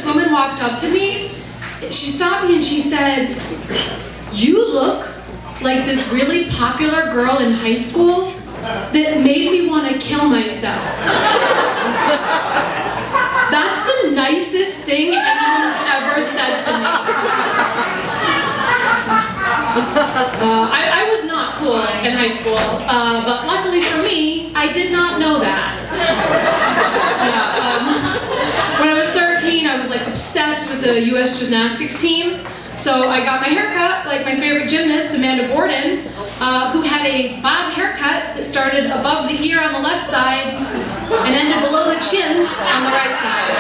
woman walked up to me. She stopped me and she said, "You look like this really popular girl in high school that made me want to kill myself." That's the nicest thing anyone's ever said to me. I was not cool in high school, but luckily for me, I did not know that. When I was 13, I was like obsessed with the US gymnastics team. So I got my hair cut like my favorite gymnast, Amanda Borden, who had a bob haircut that started above the ear on the left side and ended below the chin on the right side.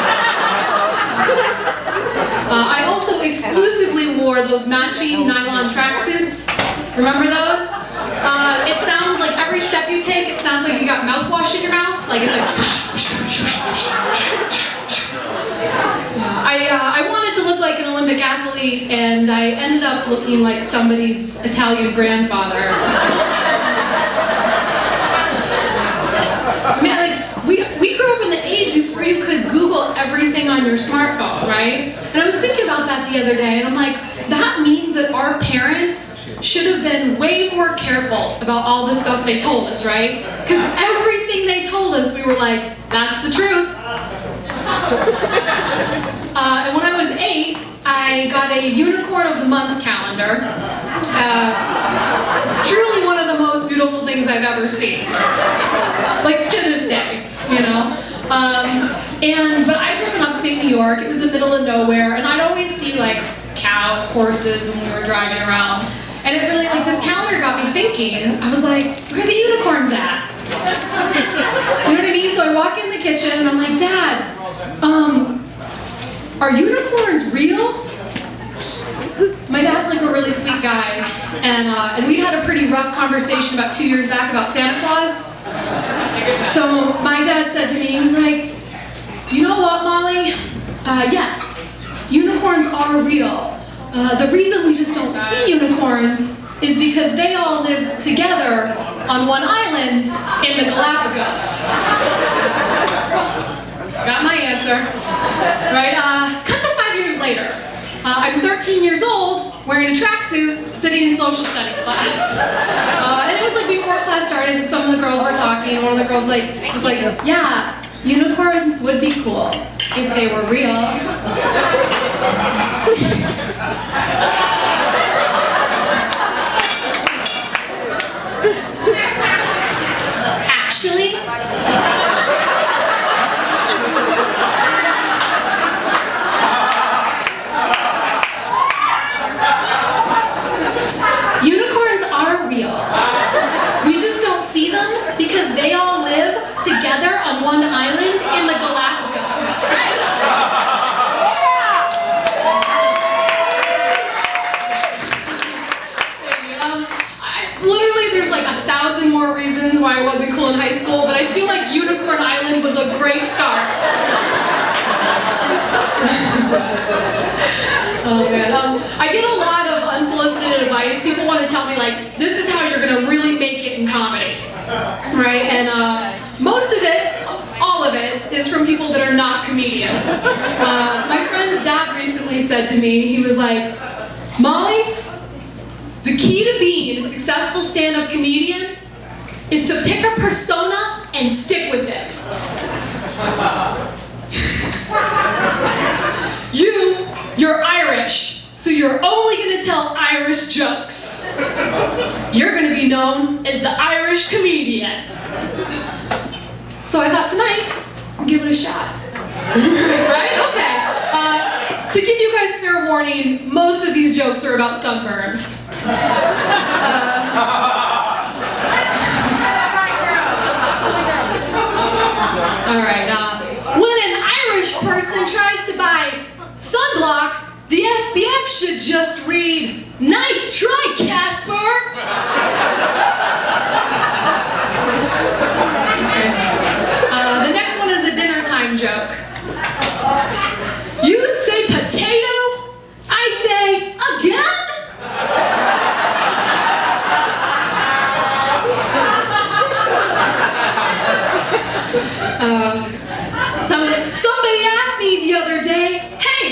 I also exclusively wore those matching nylon tracksuits. Remember those? It sounds like every step you take, it sounds like you got mouthwash in your mouth. Like it's like. I wanted to look like an Olympic athlete, and I ended up looking like somebody's Italian grandfather. Man, like we grew up in the age before you could Google everything on your smartphone, right? And I was thinking about that the other day, and I'm like, that means that our parents should have been way more careful about all the stuff they told us, right? Because everything they told us, we were like, that's the truth. And when I was 8, I got a Unicorn of the Month calendar. Truly one of the most beautiful things I've ever seen. Like to this day, you know? But I grew up in upstate New York. It was the middle of nowhere, and I'd always see like cows, horses when we were driving around. And it really, like, this calendar got me thinking. I was like, where are the unicorns at? You know what I mean? So I walk in the kitchen and I'm like, Dad, are unicorns real? My dad's like a really sweet guy, and we had a pretty rough conversation about 2 years back about Santa Claus. So my dad said to me, he was like, you know what, Molly? Yes, unicorns are real. The reason we just don't see unicorns is because they all live together on one island in the Galapagos. Got my answer. Right, cut to 5 years later. I'm 13 years old, wearing a tracksuit, sitting in social studies class. And it was like before class started, so some of the girls were talking, and one of the girls was like, yeah, unicorns would be cool if they were real. Actually, unicorns are real. We just don't see them because they all live together on one island in the Galapagos. Literally, there's like 1,000 more reasons why I wasn't cool in high school, but I feel like Unicorn Island was a great start. Oh man, I get a lot of unsolicited advice. People want to tell me like, this is how you're going to really make it in comedy, right? And most of it, all of it, is from people that are not comedians. My friend's dad recently said to me, he was like, Molly, the key to being a successful stand-up comedian is to pick a persona and stick with it. You're Irish, so you're only going to tell Irish jokes. You're going to be known as the Irish comedian. So I thought tonight, I'll give it a shot. Right? Okay. To give you guys fair warning, most of these jokes are about sunburns. All right. When an Irish person tries to buy sunblock, the SPF should just read, "Nice try, Casper." The next one is a dinner time joke. You say potato, I say again. Somebody asked me the other day, hey,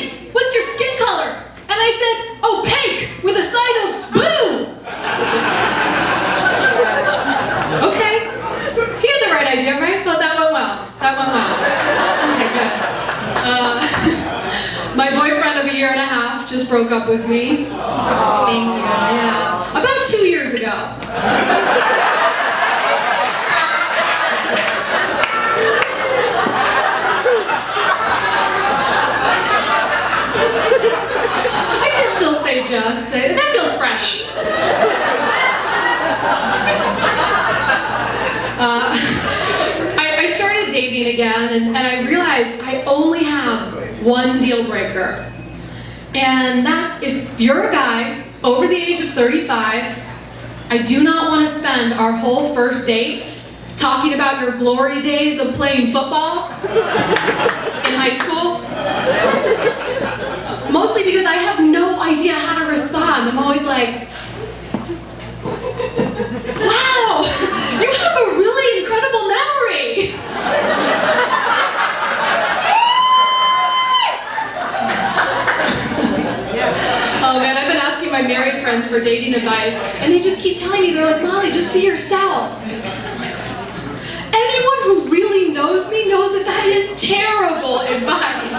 broke up with me. Thank you, yeah. About 2 years ago. I can still say just. That feels fresh. I started dating again, and I realized I only have one deal breaker. And that's if you're a guy over the age of 35, I do not want to spend our whole first date talking about your glory days of playing football in high school. Mostly because I have no idea how to respond. I'm always like, wow, you have a really incredible memory. Oh man, I've been asking my married friends for dating advice, and they just keep telling me, they're like, Molly, just be yourself. Anyone who really knows me knows that that is terrible advice.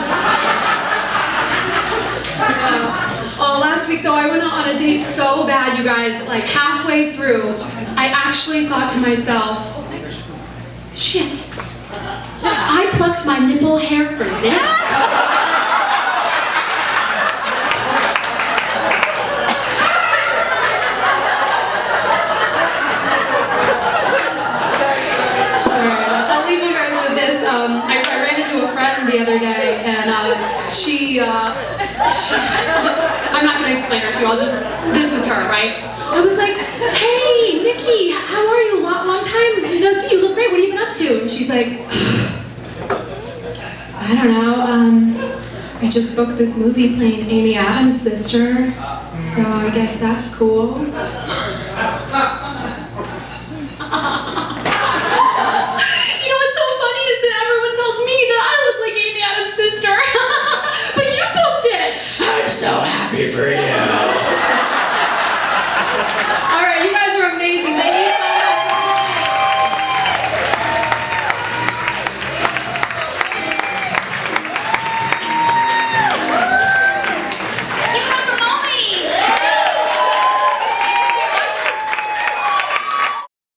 Last week though, I went on a date so bad, you guys, like halfway through, I actually thought to myself, shit, I plucked my nipple hair for this? I ran into a friend the other day, and she I'm not going to explain her to you, this is her, right? I was like, hey, Nikki, how are you? Long time no see, you look great, what have you been up to? And she's like, I don't know, I just booked this movie playing Amy Adams' sister, so I guess that's cool. For you.